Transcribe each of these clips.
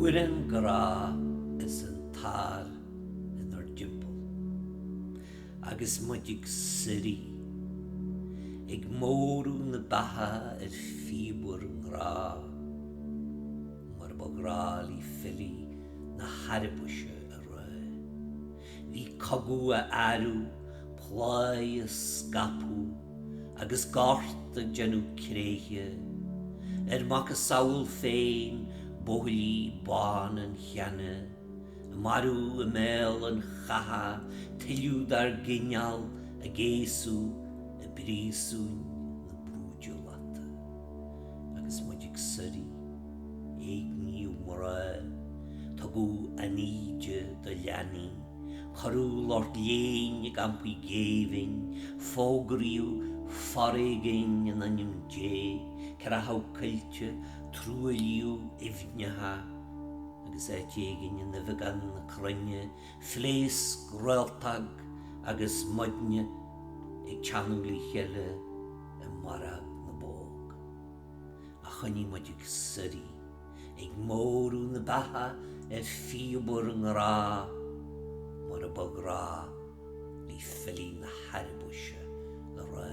Uireann Gra is an tar in our dimple. Agus muidig siri. Ig móru na baha fibur an Gra. Mar bo Gra li fili na haribushe a roi. Li cogu a aru, plai a scapu, agus gart a genu creche. Mac a sawl féin, bohli ban an chianne. Maru a mel an chaha, tiliú dar Gleannail a gésu, a brísún na brúdjolata. Agus muidig suri, eig níu mora, tagu aníide da Ghleanna, charú lort léin ag ampui gévin, fógriú farigin an anjum dé, cara hau culture, trúiliú ifneha, agus éitigin in the vegan na crunne, fleis greltag, agus modne, ag chanungli chile, a marag na bog. A chunni modig suri, ag móru na baha, fiobor an Ra, mar a bog Ra, li fili na haribushe, the Ra.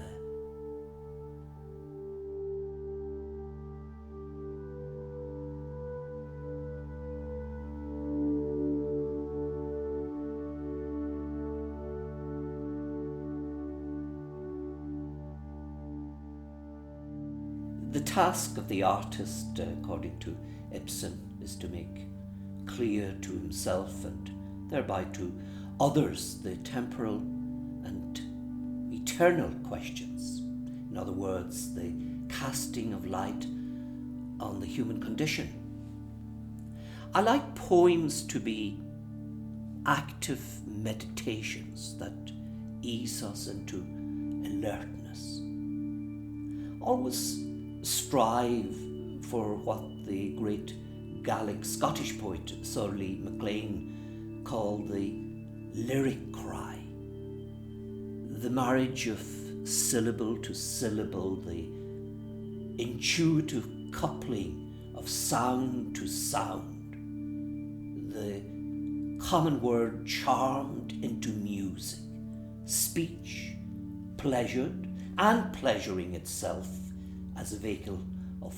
The task of the artist, according to Ibsen, is to make clear to himself and thereby to others the temporal and eternal questions. In other words, the casting of light on the human condition. I like poems to be active meditations that ease us into alertness. Always strive for what the great Gaelic Scottish poet Sorley MacLean called the lyric cry. The marriage of syllable to syllable, the intuitive coupling of sound to sound, the common word charmed into music, speech pleasured and pleasuring itself as a vehicle of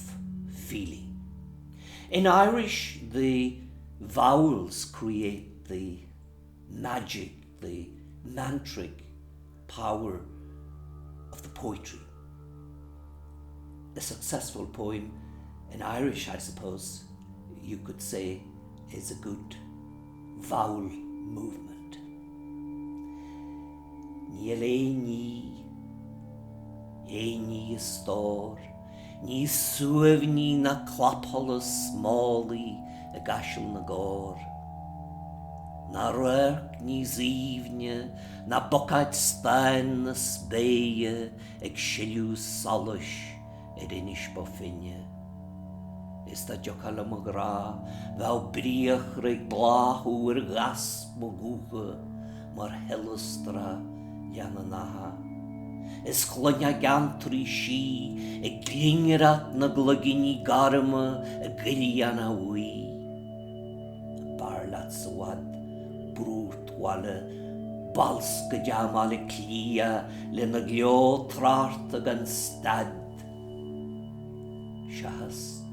feeling. In Irish, the vowels create the magic, the mantric power of the poetry. A successful poem in Irish, I suppose, you could say, is a good vowel movement. Ní Éini stór, ní suamhní na clapholas smálaí a gaiisiil na gcór. Na ruirc ní zíomhne, na bocaid stein na spéie ag siiliú solas inis ba finne. Is tá deochail am Gra, bheadh bríoch ag bláthú gas mo gúcha mar helastra Ghleanna. Is chluinne gantrí sí ag glingrat na glugini garma a Ghleanna ui. Barlat sawad brút wala bals go deamála clia le na gleo trárt ag an stad. Seachas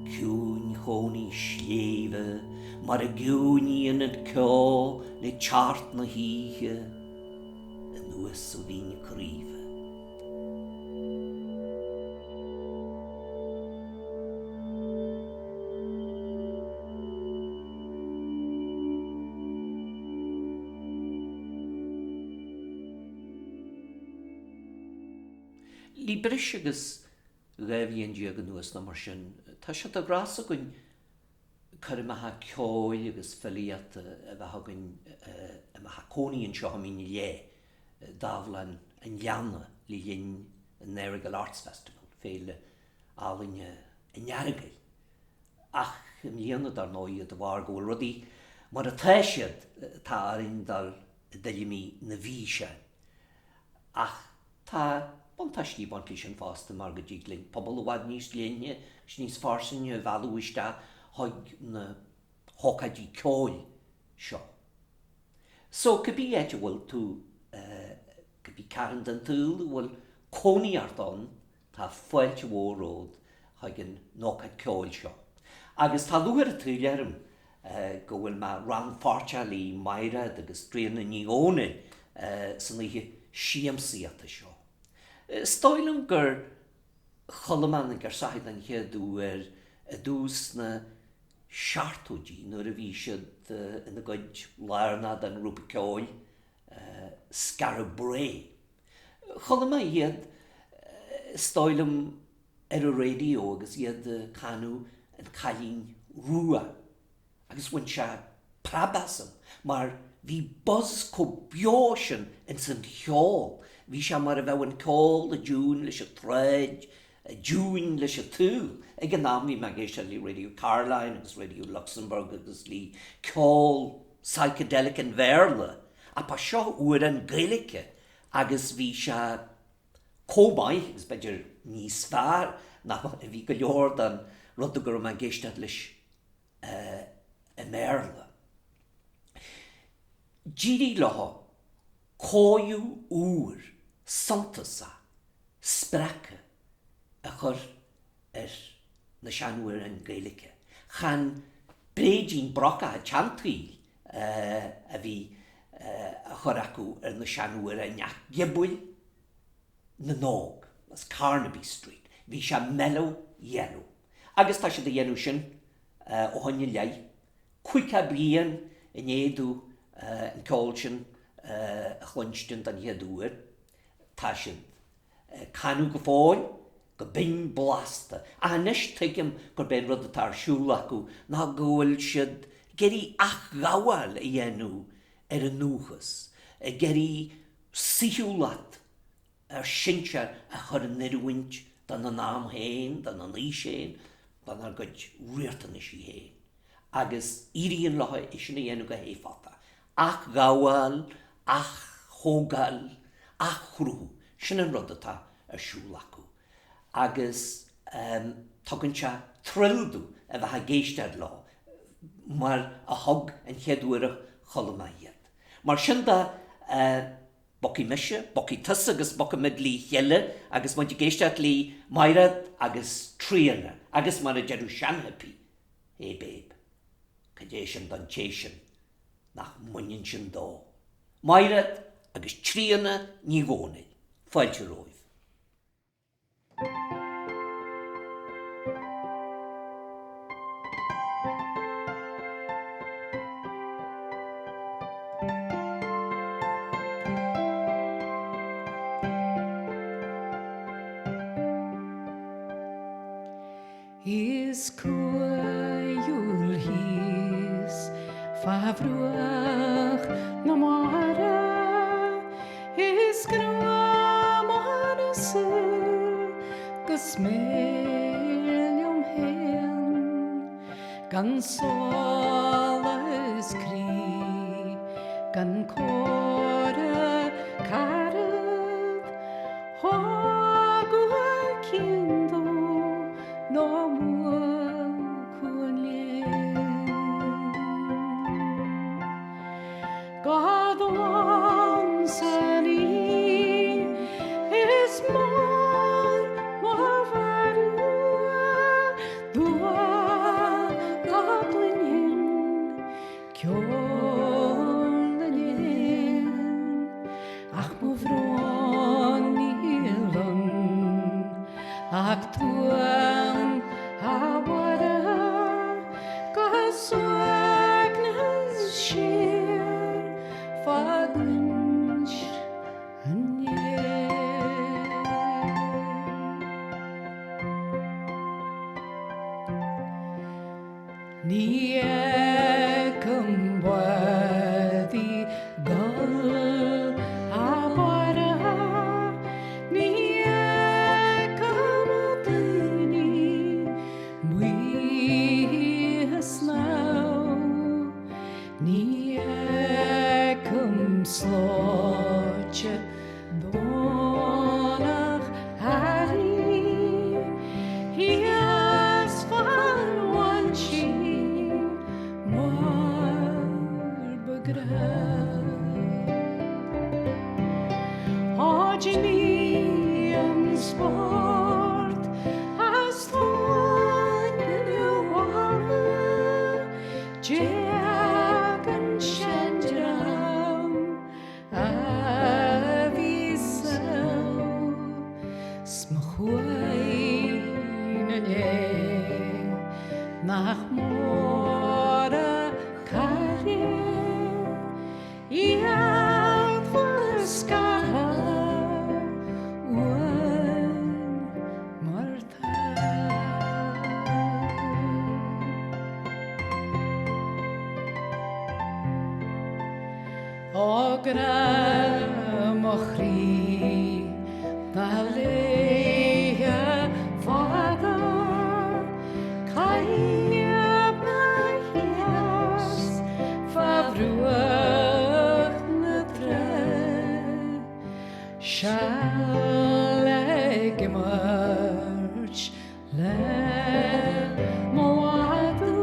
cún chóní sléve mar a gúní in ad ceó le teart na híthe a nuas ó bhíne críomh. Lí bris agus raibhíonn déag an nuas na mar sin, tá sé a grás agan chuireamathe ceáil agus filiacht a bheit hagann a bheit cónaíonn seo hamíní lé, Dámhlann an Ghleanna lí linn an Earagail Arts Festival, féile álainne an Earagail. Ach, an Ghleanna dar nóiad a bhar go rudí, mar a táisiad tá arin dar deilimi na bhí se. Ach, tá bontaisní bontlí sin fásta mar go ddíglinn. Pobal bhhaid níos léine, níos farsanne bhealúiste chuig na hócadí ceol seo. So cabbí eite bhfuil tú cabbí cairn den túil bhfuil cónaí ardán tá foiilte mhóród chuigean nócad ceol seo. Agus tá luair a tríolarm go bhfuil má ran fáirteáil í Maighread agus Tríona and Mícheál san ihe siamsaíochta seo. Stoilm gur cholamann gur saithid an chéadú a dús na seaartóidí nuair a bhí siad ina gcuid lárna den rúpa ceol Skara Brae. Cholama iad stoilm ar a radio agus iad canú an cailín rua agus bhain se prabasam mar bhí buzz có beosin in san cheol. Bhí se mar a bheith an ceol a dún leis a treid, a dún leis a túl. Ag an nám bhí me géiste lí Radio Caroline agus Radio Luxembourg agus lí ceol psychedelic an bhéarla. A pa seo uair an Gaelaiche agus bhí se cóbaith agus beidir níos fearr na bhí go leor den rud a gur me géiste leis an bhéarla. Dírí leo cóú úr santasa spreice a chur na seanúir an Gaelaiche. Chan bréidín brocha a teantaí a bhí a chur acu ar na seanúir a neach gibúil na nóg, as Carnaby Street. Bhí se mellow yellow. Agus tá sé de dhéanú sin ó haine lei, cuica blian in éadú an ceol sin a chluinstin den héadúir, tá sin canú go fáil go bin blasta. A nes tuigim gur ben rud atá siúil acu ná ghfuil siad geirí ach gáil a dhéanú ar an núchas, geirí siúlat ar sinse a chur an nirúint dan an nAmhrán, dan an Oíche, dan ar goid riartan is í héin. Agus íríon lethe is sin a dhéanú go héfata. Ach gáil, ach hógáil, ach chrú, sin an rud atá ar siúil acu. Agus tugann se trilldú a bheit a géistead lá, mar a thug an cheadúire cholamáiad. Mar sin da Bothy Mise, Bothy Tusa agus Bothy Midlí Cheile, agus muid géistead lí Maighread agus Tríona, agus mar a jeú seanhapi. Hey babe, cadé sin don téisian nach muinn sin dó. Maighread agus Tríona ní Dhomhnaill, fáilte roimh. Is coiúil hís fabhrúach na mara, is grámánasa gus méliom hen, gan solas crí, gan córa carad, hágua cindó no more God wants an is more varua dua goblin kjolin ach nAmhrán ach tuan awara gaswagnas shir faglinch Niekum Bothy Band awara Slóche Donach Árainn, he has found one sheep. Ogra mochri Dalia Fada Kaya Mahias Favruach Natre Shaleg March Le Moadu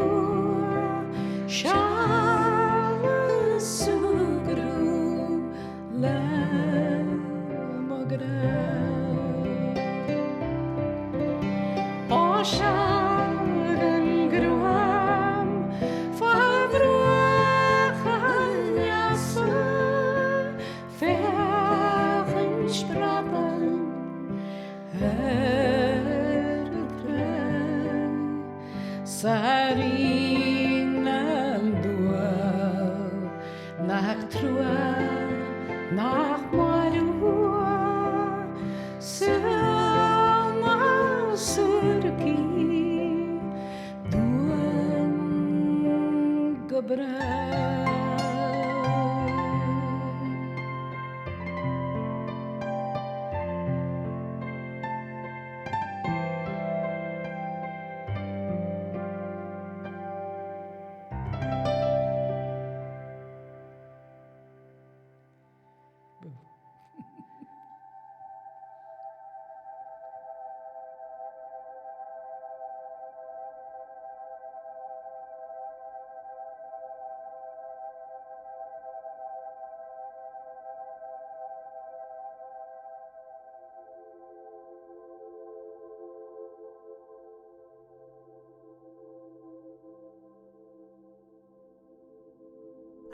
Shagan gruam favruachanyasa Feirste spradan Sarin and duel nach trua nach marua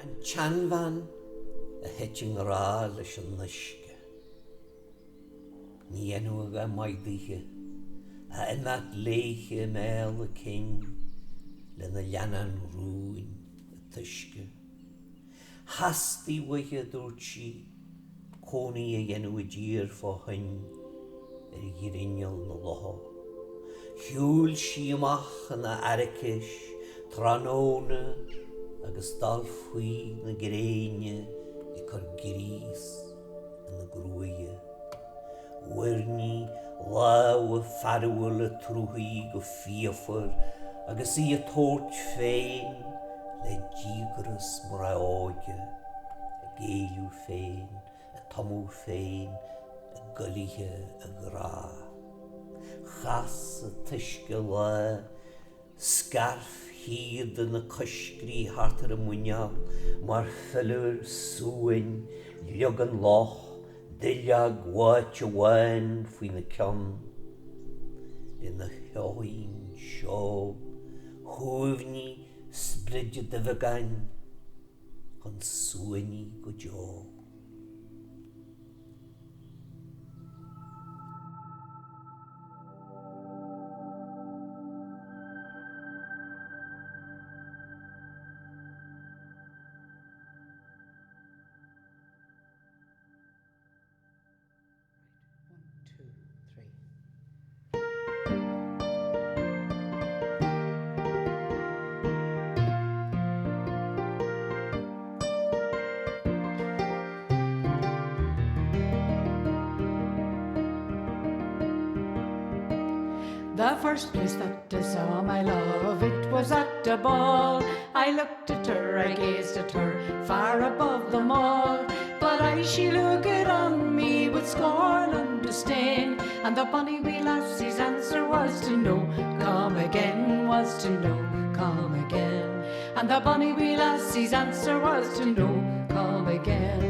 An Chanvan a hitching ra leis an nuisce. Ní enw a Maighread a enat leiche mel a king le na Ghleanna rúin a tuisce. Hasti wiche dúirtí cónaí a enw a dír fá hain Ghirinneal na loha. Hiúil sí amach na Earagail Tríona agus dal faoi na Gréine I chur grís na grúige. Uirní láu a farúil a trúthaí go fiafar agus I a tóirt féin le dígras mar a áige, a géiliú féin, a tomú féin, a gulíthe a grá. Chas a tuisce lá, scarf híad na coscrí hartar a Meath mar fillúr súin legan loch dileag bháit a bhain faoi na ceann. In na heoín seo chúimhní spreide de bheagain chun súiní go deo. The first place that I saw my love, it was at a ball. I looked at her, I gazed at her, far above them all. But she looked on me with scorn and disdain, and the bonny wee lassie's answer was to no, come again, was to no, come again. And the bonny wee lassie's answer was to no, come again.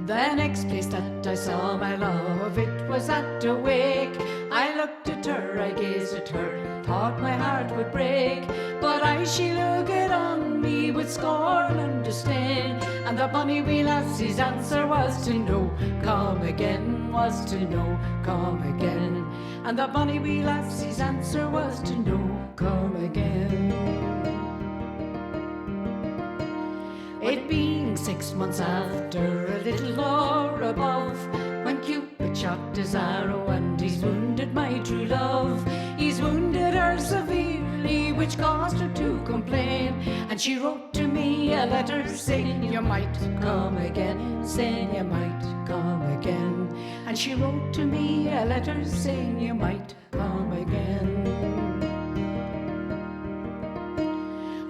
The next place that I saw my love, it was at a wake. I looked at her, I gazed at her, thought my heart would break. But she looked on me with scorn and disdain, and the bonny wee lassie's answer was to no, come again, was to no, come again. And the bonny wee lassie's answer was to no, come again. It being 6 months after, a little lower above, when Cupid shot his arrow and he's wounded my true love. He's wounded her severely, which caused her to complain, and And she wrote to me a letter saying you might come again, saying you might come again. And she wrote to me a letter saying you might come again.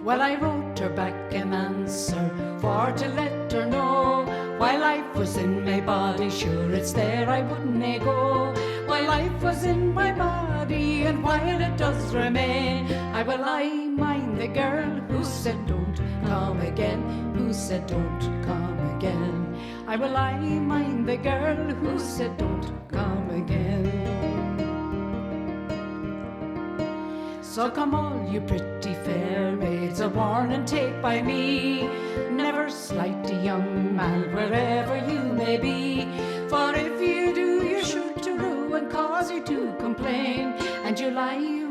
Well, I wrote her back an answer for to let her know while life was in my body, sure it's there I wouldn't go. While life was in my body and while it does remain, I mind the girl who said don't come again, who said don't come again. I mind the girl who said don't come again. So come all you pretty fair maids a warning take by me, never slight a young man wherever you may be. For if you do, you're sure to rue and cause you to complain. And you'll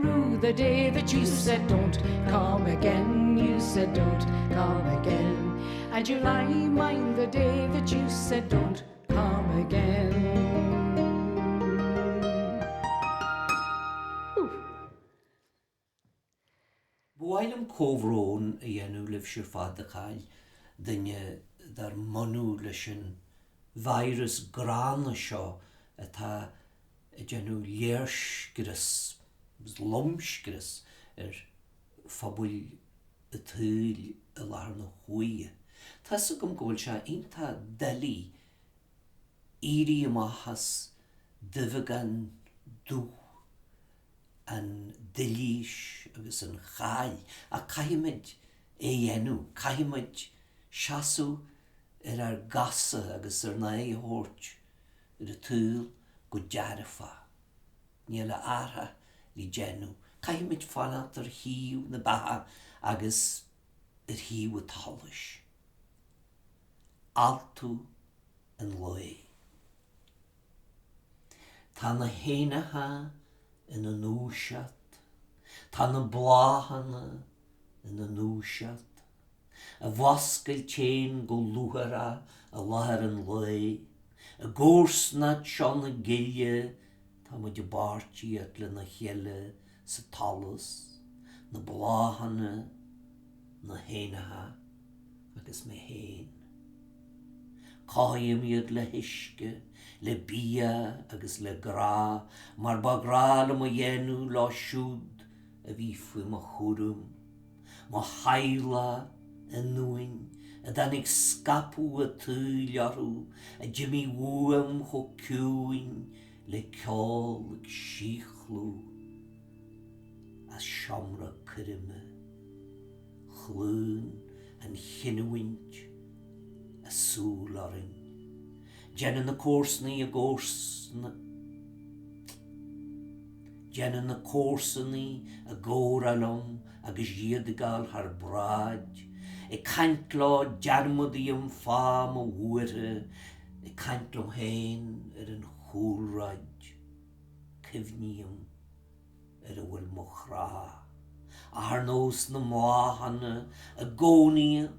rue the day that you said don't come again, you said don't come again. And you'll mind the day that you said don't come again. Bhailim cóhrón a dhéanú libh fad a chail duine dar manú leis an virus grána seo atá a dhéanú léirsgras, lomsgras fabul a thuil a lár na huie. Tá sa gom gomhfuil se ionta dalí íri amachas dyfagan dú an dilís agus an chail a caiimiid é dhéanú, caiimiid seasú ar gasa agus na éthórt ar a túil go dearfa. Níl a artha lí déanú, caiimiid fanat ar hiú na batha agus ar hiú a talis. Altu an loi. Tá na héinetha in a núisiat, tá na bláhanna in a núisiat, a bhoscail chéin go luthara a láthair an loi, a gcórsnad seán na gile, tá muid a bártíad le na chéile sa talas, na bláhanna, na héinetha agus mé héin. Cáim iad le hiisce, le bia agus le grá, mar ba grá le mo dhéanú lá siúd a bhí fuim a chúrum. Má haila a nuin, a danig scapú a túilearú, a Jimmy Wuam cho ciúin le ceol ag síchlú. As siamra cyrime, chlún an chinúint, a súl árainn. Jeanna na córsnaí a górsna. Jeanna na córsnaí a góralom agus Hiúdaí har braid. I caintlá dearmadaí an fám a bhuaire, I caintlom héin ar an chúlráid. Cifníam ar a bhfuil mo chrá. A har nós na máhanna a gcónaí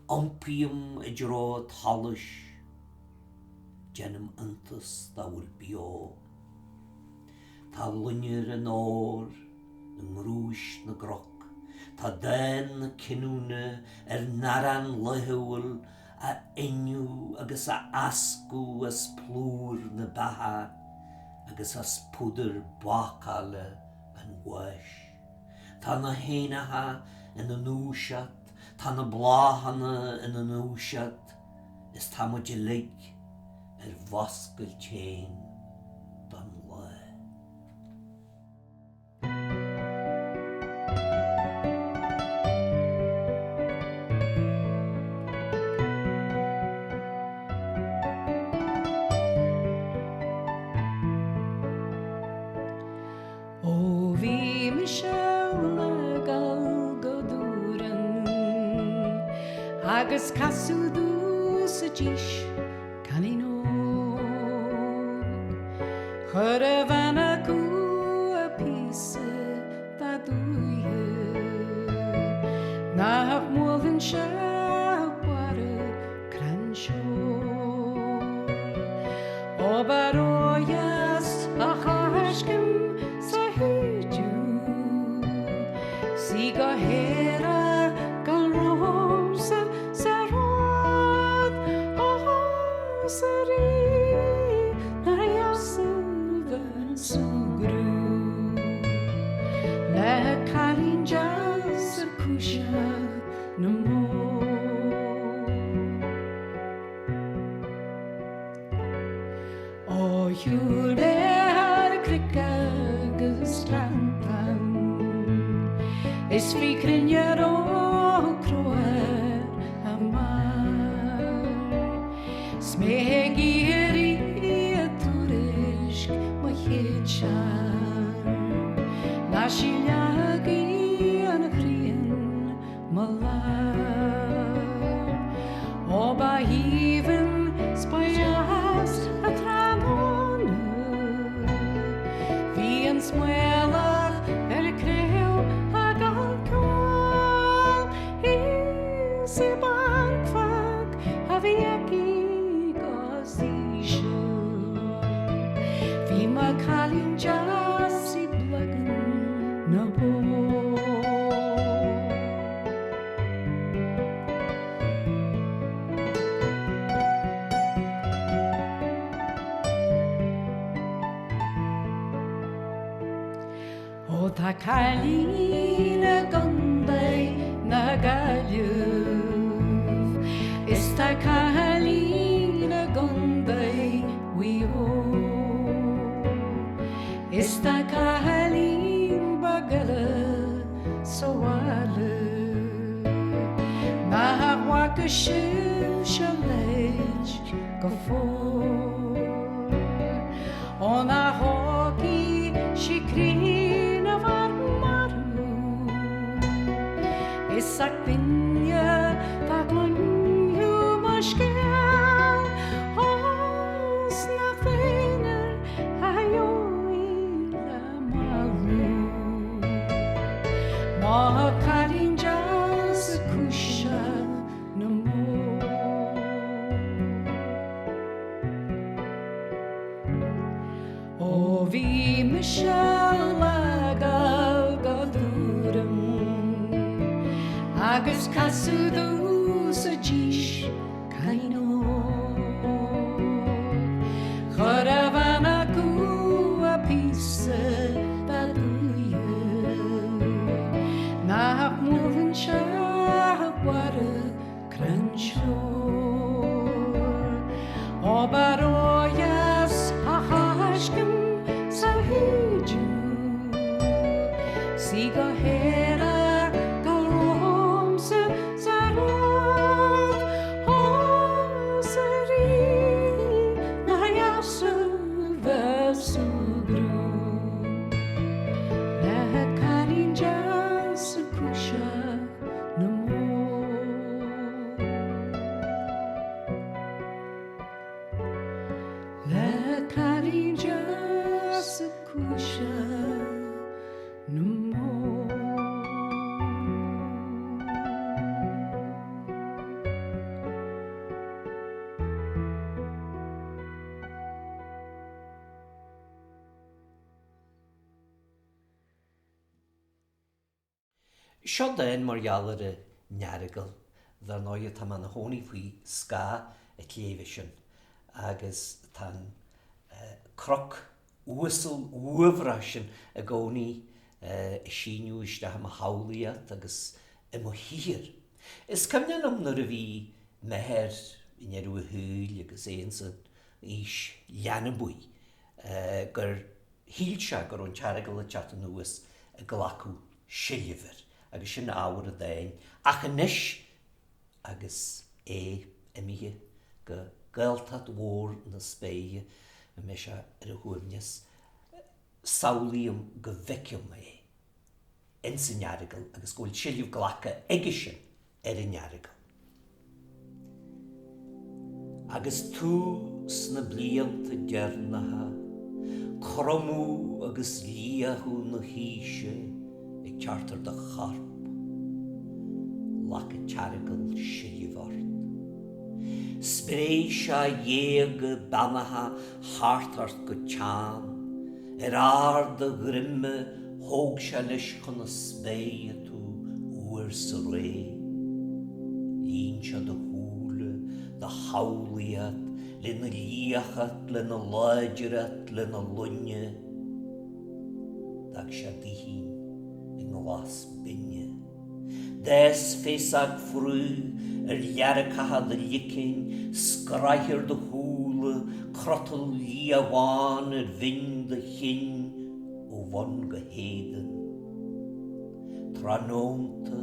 ompiam I drá talis. Gennym antas da bhfuil bio. Tá luinnear an áir, an ngrúis na groc, tá dain na cinúna naran lethúil a inniu agus a ascú as plúr na batha agus as púdar bácála an bhuais. Tá na héinetha in na núisiat, tá na bláhanna in na núisiat, is tá muid lig ar bhoscail chéin don le. Ó bhí Mícheál Earagail go dúran, agus casú dús a díis caní nó. Chur a bhana cú a písa da dúithe, nach módhann se bara cran seo. Ó baróias a cháiscim sa húdú, sí go héra gan rá Hiúdaí ar cric agus trampan is fi crinnear ó croer amar smeg irí a túrisc ma chéad na síleagaí an chríon ma lár ó ba hívan spaias a tramónu hí an smuelach ar créu a galcáil is I bancfag a bhí agi gosíisiú hí ma chalín jas I blagan na bó Tá cailín a gandaí na gailliúh is tá cailín a gandaí uíó is tá cailín bagala soála na hahacha siú se leid go fór ó na hógaí si crin a bhar marú is ag binne tá glunniú mar scéal os na féinar a Oíche marú má cailín jas a cúise na mór ó bhí Mícheál agal go dúram agus casú dús a díis cainó chur a bhain acu a písa da dúia nach móhann se a bhara cranseór ó baróias a háiscin sa húdú si go héra go rómsa sa rád ó sa rí na jaasa vesúgrú le cailín jas a cúise na mór le cailín jas a cúise na mór Seo dain mar gheallar a Earagail dha náide tá man na hónaí faoi Ska a cléivisin agus tá croc úsal uamhrásin a gcónaí I síniú iste ha haulaíocht agus I mo hír. Is cymnean am nar a bhí meher in a thuúil agus éansa ís Ghleanna gur híl se gur an Earagail a teata nuas a ghlacu siilifir agus sin áhar a dain ach inis agus Míche go Gaeltacht mhór na Spéithe a me se ar a thuaimneas saolaíam go bhiciam in san Earagail agus gúil siilifh ghlacha aige sin ar an Earagail. Agus tú sna blianta dearnatha cromú agus líathú na híise ag teartar de charp lacha Earagail siilifhart. Spré se dhéage banatha hartart go teán ard a grimme thóg se leis chun na Spéithe tú uair sa ré. Lín se de húla, de haulaíocht, le na líochacht, le na láidireacht, le na lunne. Dag se dihín I nglas binne. Des fésag frú ar dhearacatha de licin, scraithir de húla Dúla crotal líamháin bhín de chin ó bhain go héidean. Tránónta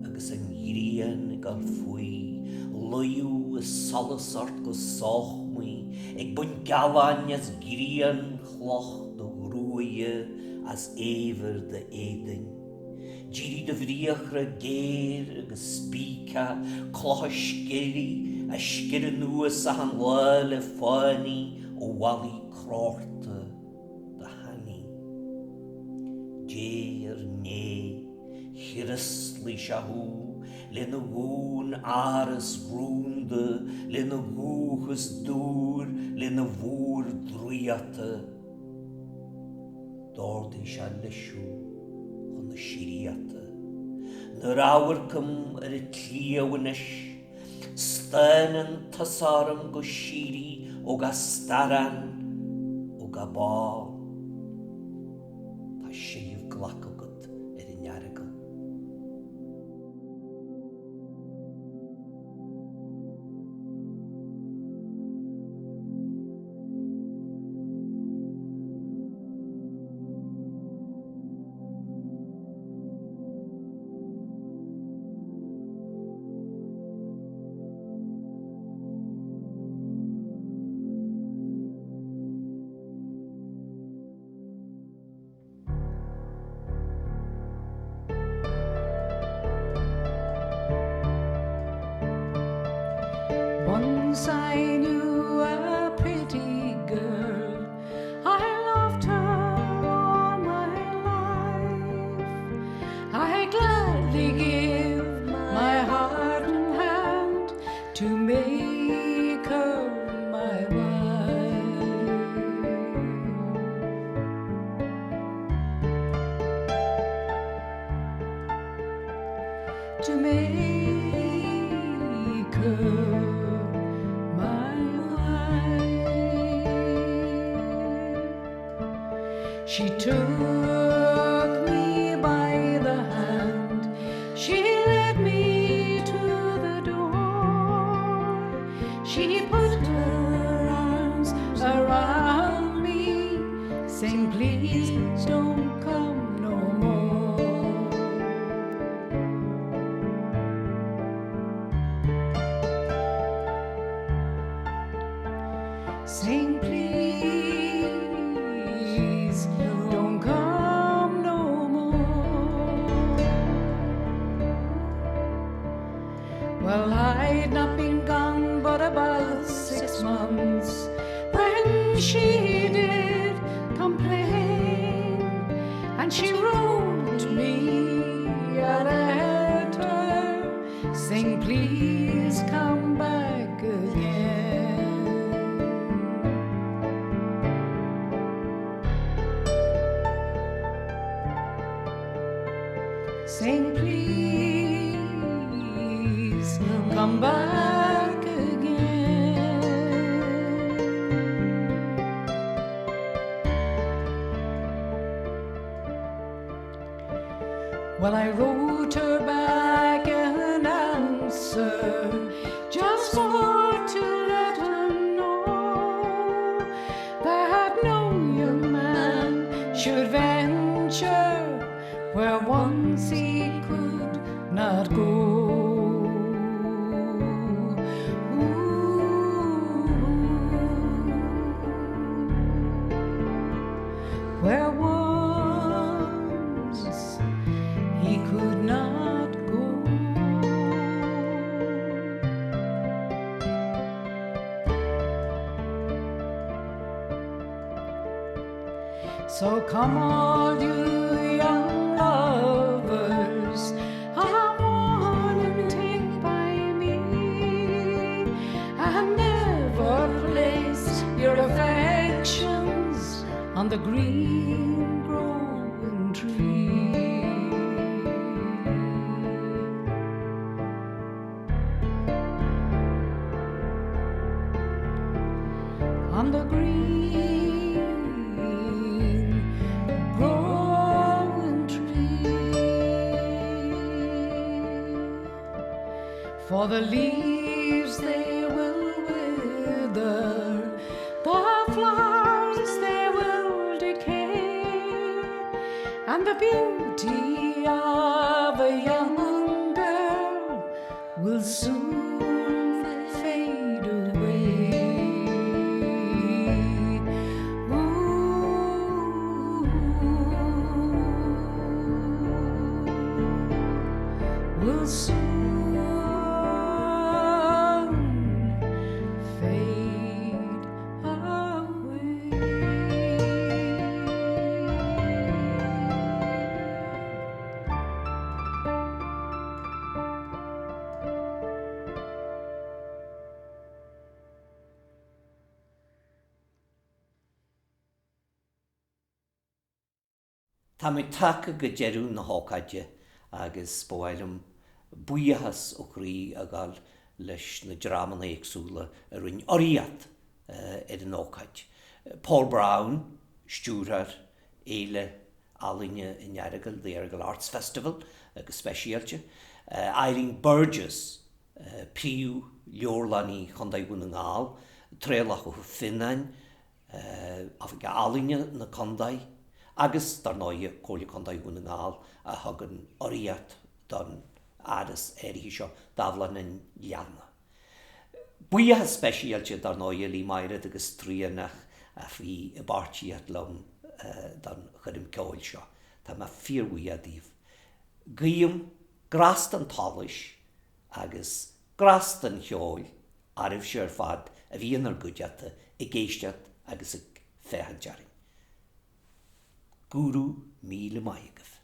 agus an ghrian ag faoi, loiú is salasart go sáchmaí, ag bun galáin as ghrian chloch do grúige as éver de éidean. Díri de bhríochra géir agus spíca, clocha scéri a scéir nuas a han láile fáinní ó bhalaí cráirta de haní. Déir né, chiras lí seathú, lena gún áras rúnda, lena gúchas dúr, lena bhúr dríata. Dordí se leisú chun na síríata. Na ráharcam ar a clíomhanis, stainan tasaram go sírí ó ga staran ó ga bá. Tá síomh ghlach agat ar an Earagail. Once I knew a pretty girl, I loved her all my life. I gladly give my heart and hand to make her my wife. To make her she took me by the hand, she led me to the door, she put her arms around me, saying please don't come no more. Saying please don't come no more. Well, I'd not been gone but about 6 months when she did complain, and she wrote me a letter saying please come back again. Saying please come back again. Well, I wrote her back an answer just for to let her know that no young man should venture where once he could not go. Where once he could not go. So come all you young lovers, I'm warm and take by me, and never place your affections on the green growing tree. On the green growing tree. For the leaves they will wither longer. The flowers they will decay, and the beauty of a young girl will soon fade away. Will soon fade away. Tá mé take go dearú na hócaide agus bhfuilm buíochas ó chrí a gáil leis na drámanna éagsúla a rinne oríocht an ócaid. Paul Brown, stúrar, éile Álainne in Earagail, the Earagail Arts Festival, agus speisialte. Eileen Burgess, príú leorlaní chundaí Donegal, tréalach ó Finnain, a bhí Álainne na condaí, agus dar náide cóla condaí Donegal a thugann oríocht don Aras seo Dámhlann in Ghleanna. Buíthe speisialte dar náide lí Maighread agus Tríona a bhí i bartííocht lom don chudim ceáil seo. Tá má fíorhuí a díomh. Guím grast an talais agus grast an cheáil aribh sé ar fad a bhíon ar gúideata i ggéisteat agus ag féhantearing. Gúrú míle maithagah.